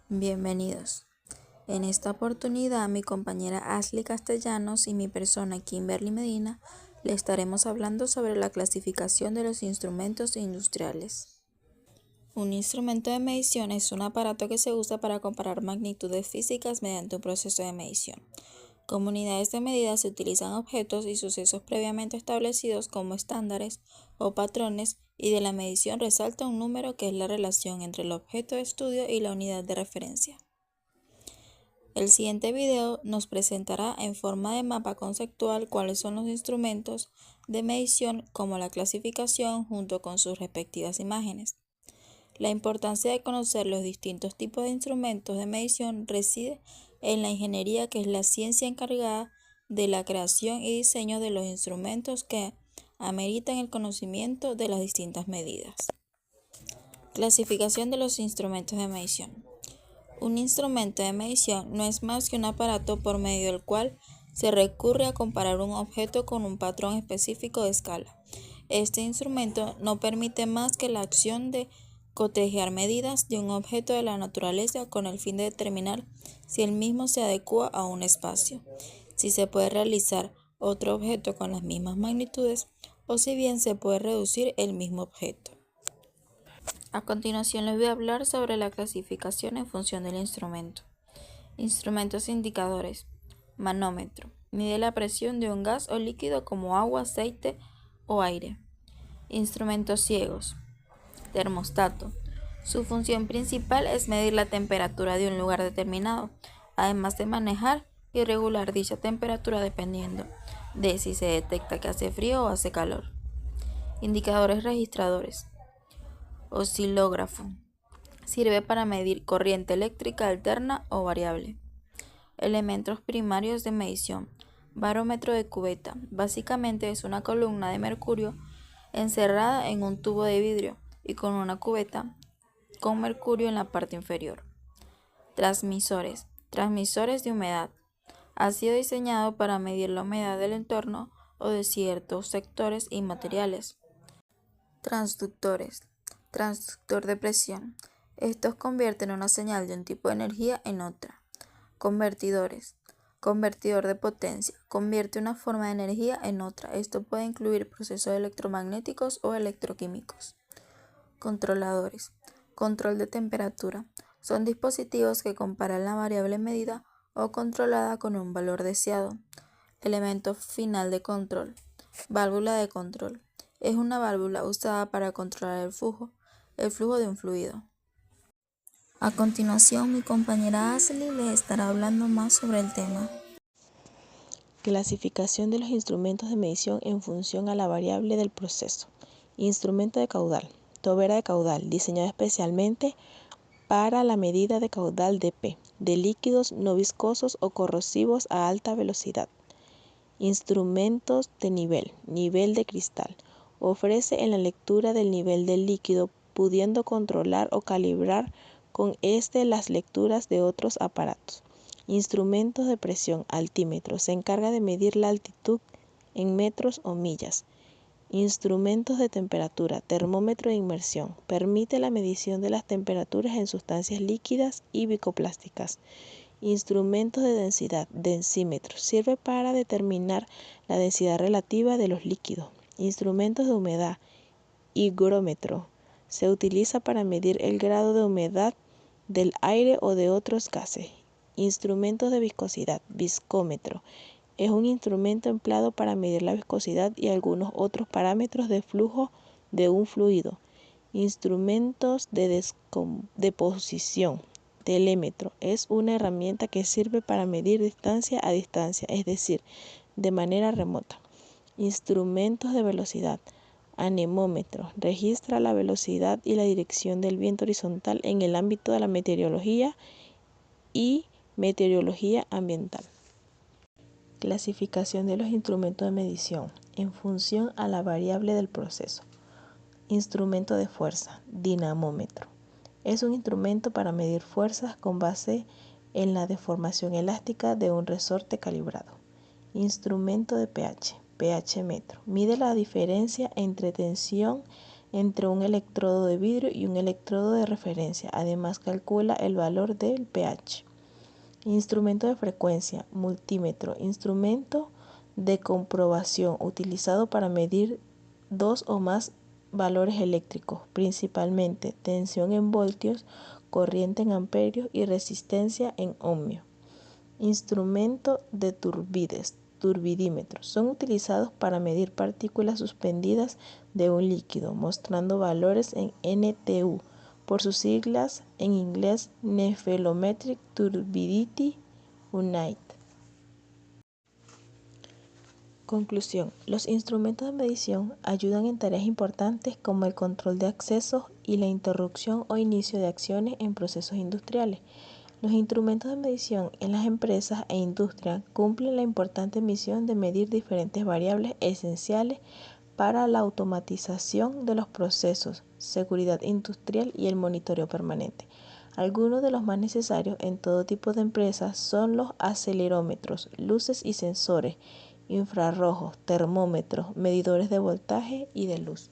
Bienvenidos. En esta oportunidad, mi compañera Ashley Castellanos y mi persona Kimberly Medina le estaremos hablando sobre la clasificación de los instrumentos industriales. Un instrumento de medición es un aparato que se usa para comparar magnitudes físicas mediante un proceso de medición. Como unidades de medida se utilizan objetos y sucesos previamente establecidos como estándares o patrones, y de la medición resalta un número que es la relación entre el objeto de estudio y la unidad de referencia. El siguiente video nos presentará en forma de mapa conceptual cuáles son los instrumentos de medición como la clasificación junto con sus respectivas imágenes. La importancia de conocer los distintos tipos de instrumentos de medición reside en la ingeniería, que es la ciencia encargada de la creación y diseño de los instrumentos que ameritan el conocimiento de las distintas medidas. Clasificación de los instrumentos de medición. Un instrumento de medición no es más que un aparato por medio del cual se recurre a comparar un objeto con un patrón específico de escala. Este instrumento no permite más que la acción de cotejar medidas de un objeto de la naturaleza con el fin de determinar si el mismo se adecua a un espacio, si se puede realizar otro objeto con las mismas magnitudes o si bien se puede reducir el mismo objeto. A continuación les voy a hablar sobre la clasificación en función del instrumento. Instrumentos indicadores. Manómetro. Mide la presión de un gas o líquido como agua, aceite o aire. Instrumentos ciegos. Termostato. Su función principal es medir la temperatura de un lugar determinado, además de manejar y regular dicha temperatura dependiendo de si se detecta que hace frío o hace calor. Indicadores registradores. Oscilógrafo. Sirve para medir corriente eléctrica alterna o variable. Elementos primarios de medición. Barómetro de cubeta. Básicamente es una columna de mercurio encerrada en un tubo de vidrio y con una cubeta con mercurio en la parte inferior. Transmisores. Transmisores de humedad. Ha sido diseñado para medir la humedad del entorno o de ciertos sectores y materiales. Transductores. Transductor de presión. Estos convierten una señal de un tipo de energía en otra. Convertidores. Convertidor de potencia. Convierte una forma de energía en otra. Esto puede incluir procesos electromagnéticos o electroquímicos. Controladores. Control de temperatura. Son dispositivos que comparan la variable medida o controlada con un valor deseado. Elemento final de control. Válvula de control. Es una válvula usada para controlar el flujo de un fluido. A continuación, mi compañera Ashley les estará hablando más sobre el tema. Clasificación de los instrumentos de medición en función a la variable del proceso. Instrumento de caudal. Tobera de caudal, diseñado especialmente para la medida de caudal de P, de líquidos no viscosos o corrosivos a alta velocidad. Instrumentos de nivel. Nivel de cristal. Ofrece en la lectura del nivel del líquido, pudiendo controlar o calibrar con este las lecturas de otros aparatos. Instrumentos de presión. Altímetro. Se encarga de medir la altitud en metros o millas. Instrumentos de temperatura. Termómetro de inmersión. Permite la medición de las temperaturas en sustancias líquidas y bicoplásticas. Instrumentos de densidad. Densímetro. Sirve para determinar la densidad relativa de los líquidos. Instrumentos de humedad. Higrómetro. Se utiliza para medir el grado de humedad del aire o de otros gases. Instrumentos de viscosidad. Viscómetro. Es un instrumento empleado para medir la viscosidad y algunos otros parámetros de flujo de un fluido. Instrumentos de deposición. Telémetro. Es una herramienta que sirve para medir distancia a distancia, es decir, de manera remota. Instrumentos de velocidad. Anemómetro. Registra la velocidad y la dirección del viento horizontal en el ámbito de la meteorología y meteorología ambiental. Clasificación de los instrumentos de medición en función a la variable del proceso. Instrumento de fuerza. Dinamómetro. Es un instrumento para medir fuerzas con base en la deformación elástica de un resorte calibrado. Instrumento de pH. pH metro. Mide la diferencia entre tensión entre un electrodo de vidrio y un electrodo de referencia. Además calcula el valor del pH. Instrumento de frecuencia, multímetro, instrumento de comprobación utilizado para medir dos o más valores eléctricos, principalmente tensión en voltios, corriente en amperios y resistencia en ohmios. Instrumento de turbidímetro, son utilizados para medir partículas suspendidas de un líquido, mostrando valores en NTU, por sus siglas en inglés Nephelometric Turbidity Unit. Conclusión. Los instrumentos de medición ayudan en tareas importantes como el control de accesos y la interrupción o inicio de acciones en procesos industriales. Los instrumentos de medición en las empresas e industrias cumplen la importante misión de medir diferentes variables esenciales para la automatización de los procesos, seguridad industrial y el monitoreo permanente. Algunos de los más necesarios en todo tipo de empresas son los acelerómetros, luces y sensores, infrarrojos, termómetros, medidores de voltaje y de luz.